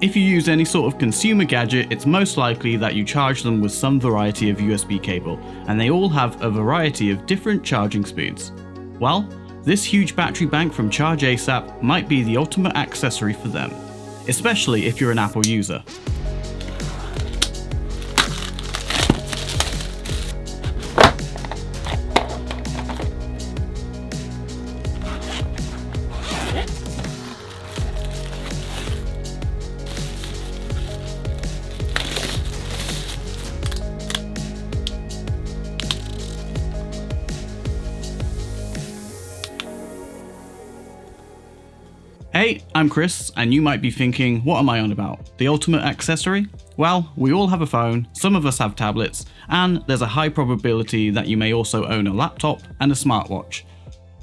If you use any sort of consumer gadget, it's most likely that you charge them with some variety of USB cable, and they all have a variety of different charging speeds. Well, this huge battery bank from ChargeASAP might be the ultimate accessory for them, especially if you're an Apple user. Hey, I'm Chris, and you might be thinking, what am I on about? The ultimate accessory? Well, we all have a phone, some of us have tablets, and there's a high probability that you may also own a laptop and a smartwatch.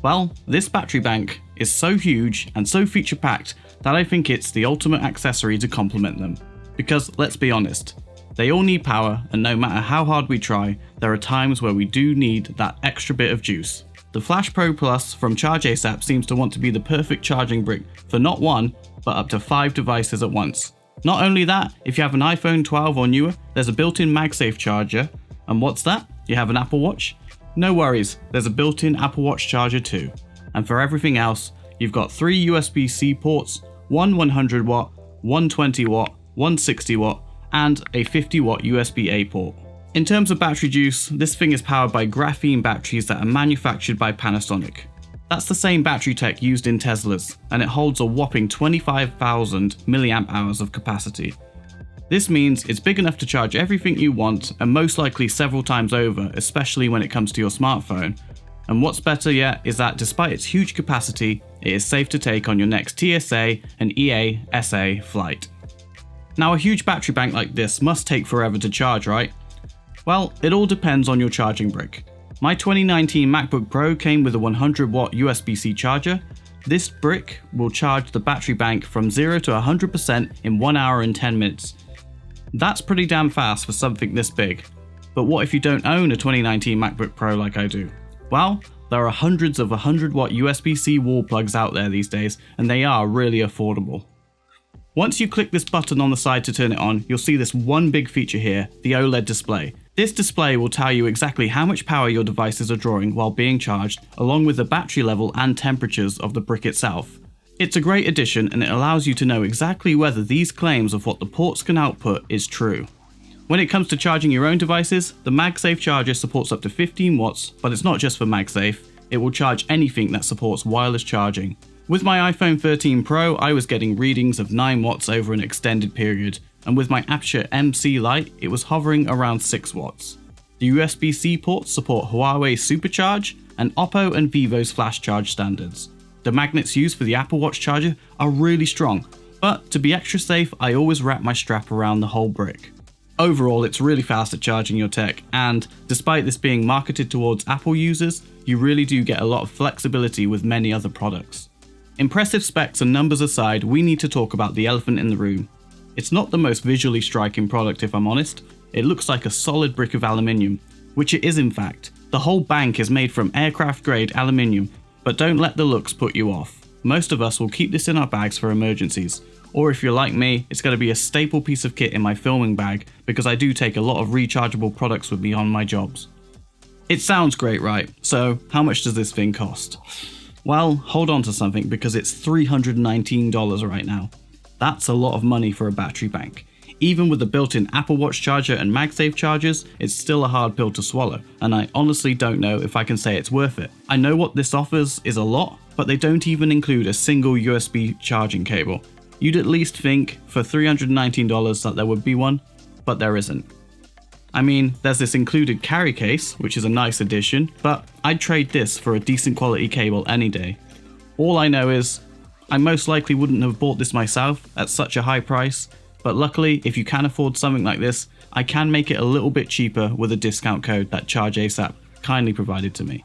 Well, this battery bank is so huge and so feature-packed that I think it's the ultimate accessory to complement them. Because let's be honest, they all need power, and no matter how hard we try, there are times where we do need that extra bit of juice. The Flash Pro Plus from ChargeASAP seems to want to be the perfect charging brick for not one, but up to 5 devices at once. Not only that, if you have an iPhone 12 or newer, there's a built-in MagSafe charger. And what's that? You have an Apple Watch? No worries, there's a built-in Apple Watch charger too. And for everything else, you've got 3 USB-C ports, one 100 watt, one 20 watt, one 60 watt, and a 50 watt USB-A port. In terms of battery juice, this thing is powered by graphene batteries that are manufactured by Panasonic. That's the same battery tech used in Teslas, and it holds a whopping 25,000 milliamp hours of capacity. This means it's big enough to charge everything you want, and most likely several times over, especially when it comes to your smartphone. And what's better yet is that despite its huge capacity, it is safe to take on your next TSA and EASA flight. Now, a huge battery bank like this must take forever to charge, right? Well, it all depends on your charging brick. My 2019 MacBook Pro came with a 100 watt USB-C charger. This brick will charge the battery bank from 0 to 100% in 1 hour and 10 minutes. That's pretty damn fast for something this big. But what if you don't own a 2019 MacBook Pro like I do? Well, there are hundreds of 100 watt USB-C wall plugs out there these days, and they are really affordable. Once you click this button on the side to turn it on, you'll see this one big feature here, the OLED display. This display will tell you exactly how much power your devices are drawing while being charged, along with the battery level and temperatures of the brick itself. It's a great addition, and it allows you to know exactly whether these claims of what the ports can output is true. When it comes to charging your own devices, the MagSafe charger supports up to 15 watts, but it's not just for MagSafe, it will charge anything that supports wireless charging. With my iPhone 13 Pro, I was getting readings of 9 watts over an extended period, and with my Aperture MC Lite, it was hovering around 6 watts. The USB-C ports support Huawei Supercharge and Oppo and Vivo's Flash Charge standards. The magnets used for the Apple Watch charger are really strong, but to be extra safe, I always wrap my strap around the whole brick. Overall, it's really fast at charging your tech, and despite this being marketed towards Apple users, you really do get a lot of flexibility with many other products. Impressive specs and numbers aside, we need to talk about the elephant in the room. It's not the most visually striking product if I'm honest. It looks like a solid brick of aluminium, which it is in fact. The whole bank is made from aircraft grade aluminium, but don't let the looks put you off. Most of us will keep this in our bags for emergencies, or if you're like me, it's going to be a staple piece of kit in my filming bag because I do take a lot of rechargeable products with me on my jobs. It sounds great, right? So how much does this thing cost? Well, hold on to something because it's $319 right now. That's a lot of money for a battery bank. Even with the built-in Apple Watch charger and MagSafe chargers, it's still a hard pill to swallow, and I honestly don't know if I can say it's worth it. I know what this offers is a lot, but they don't even include a single USB charging cable. You'd at least think for $319 that there would be one, but there isn't. I mean, there's this included carry case, which is a nice addition, but I'd trade this for a decent quality cable any day. All I know is, I most likely wouldn't have bought this myself at such a high price, but luckily, if you can afford something like this, I can make it a little bit cheaper with a discount code that ChargeASAP kindly provided to me.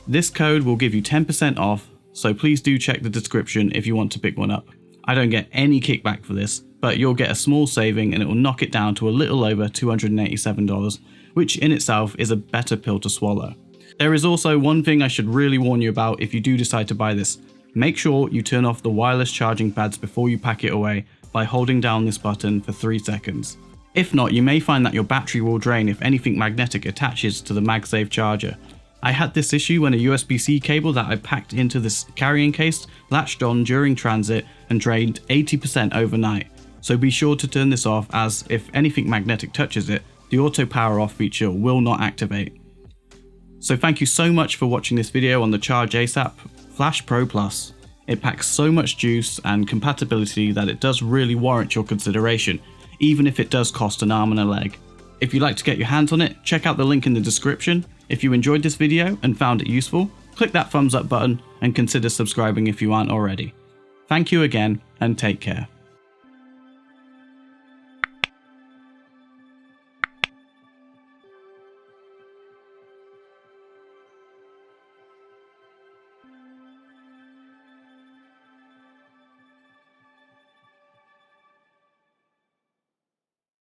This code will give you 10% off, so please do check the description if you want to pick one up. I don't get any kickback for this, but you'll get a small saving and it will knock it down to a little over $287, which in itself is a better pill to swallow. There is also one thing I should really warn you about if you do decide to buy this. Make sure you turn off the wireless charging pads before you pack it away, by holding down this button for 3 seconds. If not, you may find that your battery will drain if anything magnetic attaches to the MagSafe charger. I had this issue when a USB-C cable that I packed into this carrying case latched on during transit and drained 80% overnight. So be sure to turn this off, as if anything magnetic touches it, the auto power off feature will not activate. So thank you so much for watching this video on the Charge ASAP Flash Pro Plus. It packs so much juice and compatibility that it does really warrant your consideration, even if it does cost an arm and a leg. If you'd like to get your hands on it, check out the link in the description. If you enjoyed this video and found it useful, click that thumbs up button and consider subscribing if you aren't already. Thank you again, and take care.